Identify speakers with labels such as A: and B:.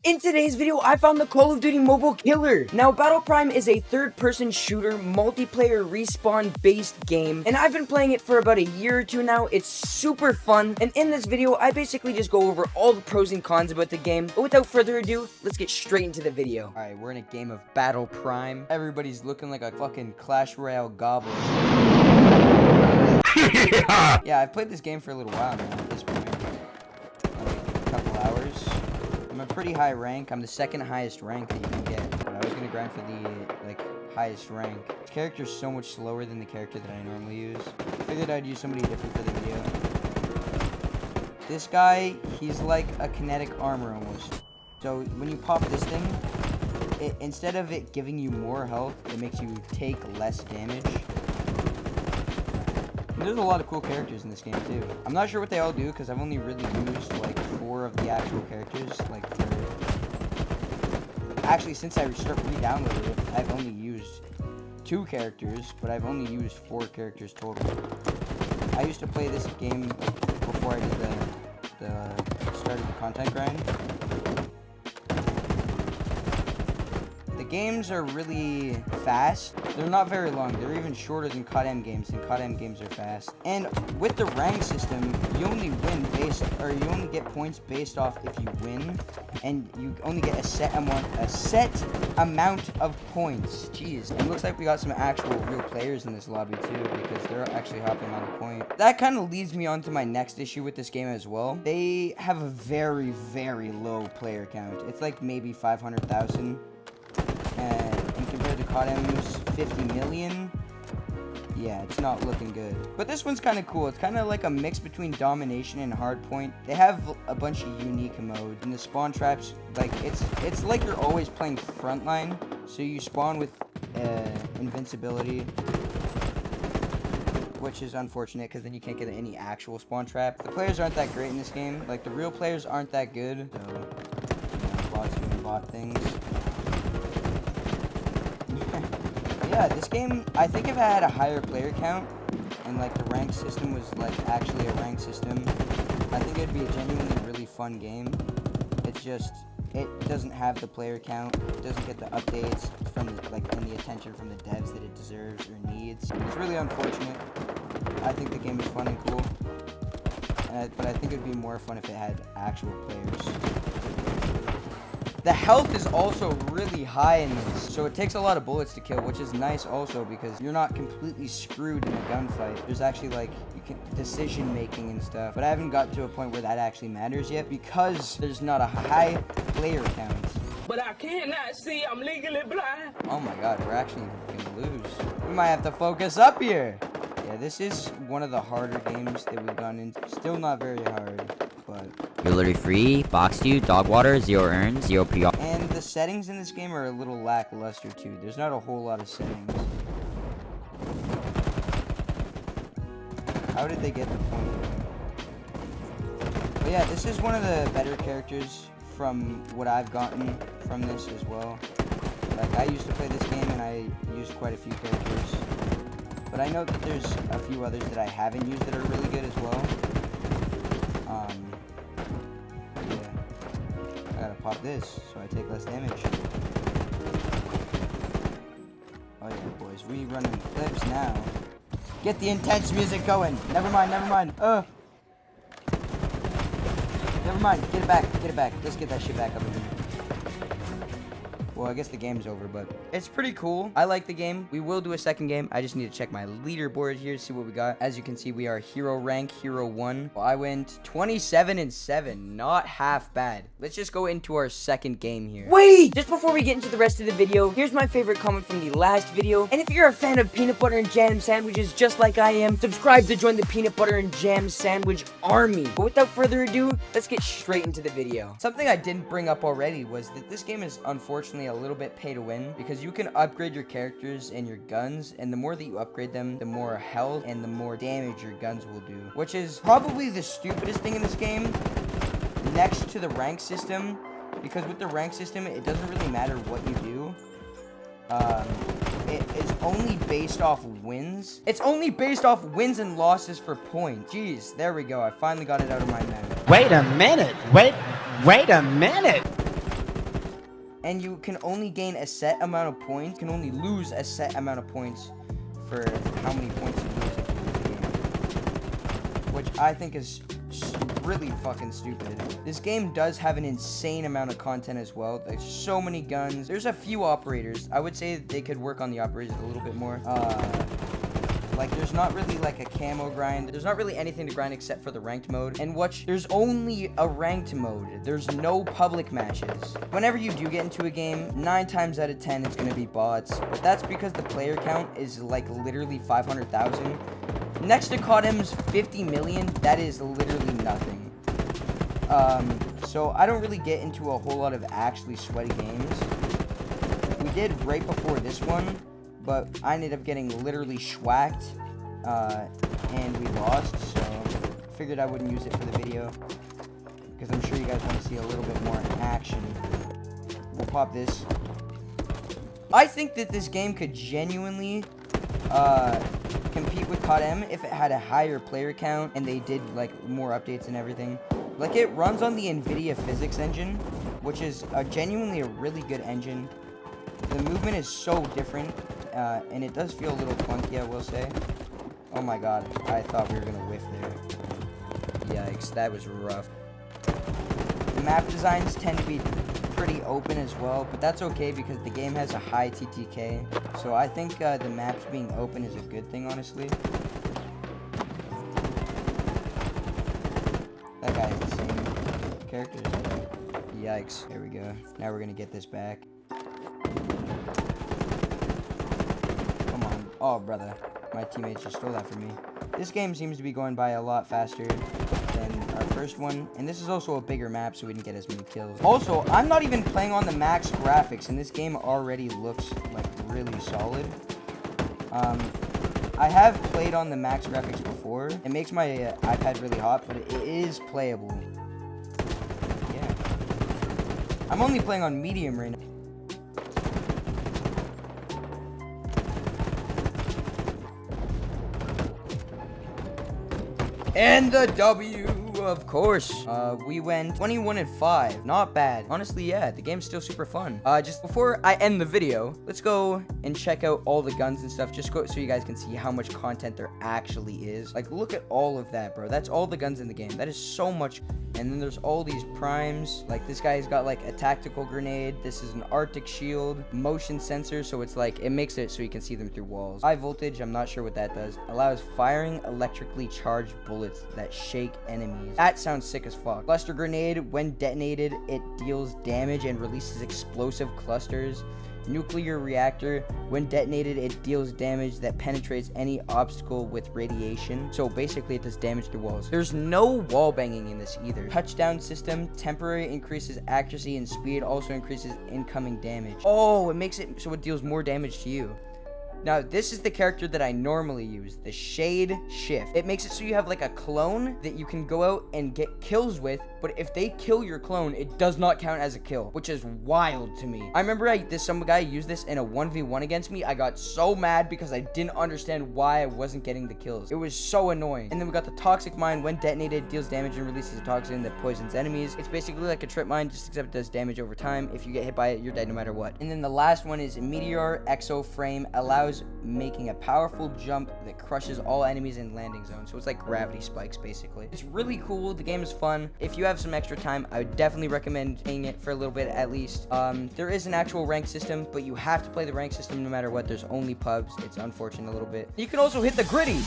A: In today's video, I found the Call of Duty mobile killer. Now, Battle Prime is a third-person shooter, multiplayer respawn-based game, and I've been playing it for about a year or two now. It's super fun, and in this video, I basically just go over all the pros and cons about the game. But without further ado, let's get straight into the video. Alright, we're in a game of Battle Prime. Everybody's looking like a fucking Clash Royale goblin. Yeah, I've played this game for a little while now at this point. Like a couple hours. I'm a pretty high rank. I'm the second highest rank that you can get. But I was gonna grind for the highest rank. This character's so much slower than the character that I normally use. I figured I'd use somebody different for the video. This guy, he's like a kinetic armor almost. So when you pop this thing, instead of it giving you more health, it makes you take less damage. And there's a lot of cool characters in this game too. I'm not sure what they all do because I've only really used like 4 of the actual characters. Actually, since I re-downloaded it, I've only used 2 characters, but I've only used 4 characters total. I used to play this game before I did the start of the content grind. The games are really fast. They're not very long. They're even shorter than Codm games, and Codm games are fast. And with the rank system, you only you only get points based off if you win, and you only get a set amount of points. Jeez. It looks like we got some actual real players in this lobby too, because they're actually hopping on the point. That kind of leads me on to my next issue with this game as well. They have a very, very low player count. It's like maybe 500,000. And compared to Codm's 50 million, yeah, it's not looking good. But this one's kind of cool. It's kind of like a mix between domination and hardpoint. They have a bunch of unique modes, and the spawn traps, like it's like you're always playing frontline. So you spawn with invincibility, which is unfortunate because then you can't get any actual spawn trap. The players aren't that great in this game. Like the real players aren't that good. So, you know, bots doing bot things. Yeah, this game, I think if it had a higher player count, and like the rank system was like actually a rank system, I think it'd be a genuinely really fun game. It's just, it doesn't have the player count, it doesn't get the updates from the, and the attention from the devs that it deserves or needs. It's really unfortunate. I think the game is fun and cool, but I think it'd be more fun if it had actual players. The health is also really high in this, so it takes a lot of bullets to kill, which is nice also because you're not completely screwed in a gunfight. There's actually like decision making and stuff, but I haven't got to a point where that actually matters yet because there's not a high player count.
B: But I cannot see, I'm legally blind.
A: Oh my god, we're actually gonna lose. We might have to focus up here. Yeah, this is one of the harder games that we've gone into. Still not very hard, but
C: you're literally free, box you, dog water, 0 earn, 0 PR.
A: And the settings in this game are a little lackluster too. There's not a whole lot of settings. How did they get the point? But yeah, this is one of the better characters from what I've gotten from this as well. Like, I used to play this game and I used quite a few characters. But I know that there's a few others that I haven't used that are really good as well. Yeah. I gotta pop this so I take less damage. Oh yeah, boys, we running clips now. Get the intense music going. Never mind, never mind. Never mind, get it back, get it back. Let's get that shit back up again. Well, I guess the game's over, but it's pretty cool. I like the game. We will do a second game. I just need to check my leaderboard here to see what we got. As you can see, we are hero rank, hero 1. Well, I went 27-7. Not half bad. Let's just go into our second game here. Wait! Just before we get into the rest of the video, here's my favorite comment from the last video. And if you're a fan of peanut butter and jam sandwiches just like I am, subscribe to join the peanut butter and jam sandwich army. But without further ado, let's get straight into the video. Something I didn't bring up already was that this game is unfortunately a little bit pay to win because you can upgrade your characters and your guns, and the more that you upgrade them, the more health and the more damage your guns will do, which is probably the stupidest thing in this game next to the rank system, because with the rank system it doesn't really matter what you do. It is only based off wins. It's only based off wins and losses for points. Jeez, there we go. I finally got it out of my mouth.
D: Wait a minute. Wait a minute.
A: and you can only gain a set amount of points. You can only lose a set amount of points for how many points you lose if you lose the game, which I think is really fucking stupid. This game does have an insane amount of content as well. There's so many guns. There's a few operators. I would say they could work on the operators a little bit more. Like, there's not really, like, a camo grind. There's not really anything to grind except for the ranked mode. And there's only a ranked mode. There's no public matches. Whenever you do get into a game, 9 times out of 10, it's going to be bots. But that's because the player count is, like, literally 500,000. Next to Codm's 50 million, that is literally nothing. So I don't really get into a whole lot of actually sweaty games. We did right before this one, but I ended up getting literally schwacked, and we lost, so I figured I wouldn't use it for the video, because I'm sure you guys want to see a little bit more action. We'll pop this. I think that this game could genuinely compete with Codm if it had a higher player count and they did like more updates and everything. Like, it runs on the NVIDIA physics engine, which is genuinely a really good engine. The movement is so different, and it does feel a little clunky, I will say. Oh my god, I thought we were gonna whiff there. Yikes, that was rough. The map designs tend to be pretty open as well, but that's okay because the game has a high TTK. So I think the maps being open is a good thing, honestly. That guy is the same character. Yikes, there we go. Now we're gonna get this back. Come on. Oh, brother. My teammates just stole that from me. This game seems to be going by a lot faster than our first one. And this is also a bigger map, so we didn't get as many kills. Also, I'm not even playing on the max graphics, and this game already looks, like, really solid. I have played on the max graphics before. It makes my iPad really hot, but it is playable. Yeah. I'm only playing on medium right now. And the W, of course. We went 21-5. Not bad. Honestly, yeah, the game's still super fun. Just before I end the video, let's go and check out all the guns and stuff. Just so you guys can see how much content there actually is. Like, look at all of that, bro. That's all the guns in the game. That is so much. And then there's all these primes. Like, this guy's got, like, a tactical grenade. This is an Arctic shield. Motion sensor, so it's, like, it makes it so you can see them through walls. High voltage, I'm not sure what that does. Allows firing electrically charged bullets that shake enemies. That sounds sick as fuck. Cluster grenade, when detonated, it deals damage and releases explosive clusters. Nuclear reactor, when detonated, it deals damage that penetrates any obstacle with radiation. So basically, it does damage to walls. There's no wall banging in this either. Touchdown system, temporary increases accuracy and speed, also increases incoming damage. Oh, it makes it so it deals more damage to you. Now, this is the character that I normally use, the Shade Shift. It makes it so you have like a clone that you can go out and get kills with, but if they kill your clone, it does not count as a kill, which is wild to me. I remember some guy used this in a 1v1 against me. I got so mad because I didn't understand why I wasn't getting the kills. It was so annoying. And then we got the Toxic Mine. When detonated, deals damage and releases a toxin that poisons enemies. It's basically like a trip mine, just except it does damage over time. If you get hit by it, you're dead no matter what. And then the last one is Meteor Exo Frame. Allows making a powerful jump that crushes all enemies in landing zones. So it's like gravity spikes, basically. It's really cool. The game is fun. If you have some extra time, I would definitely recommend playing it for a little bit at least. There is an actual rank system, but you have to play the rank system no matter what. There's only pubs. It's unfortunate a little bit. You can also hit the gritty.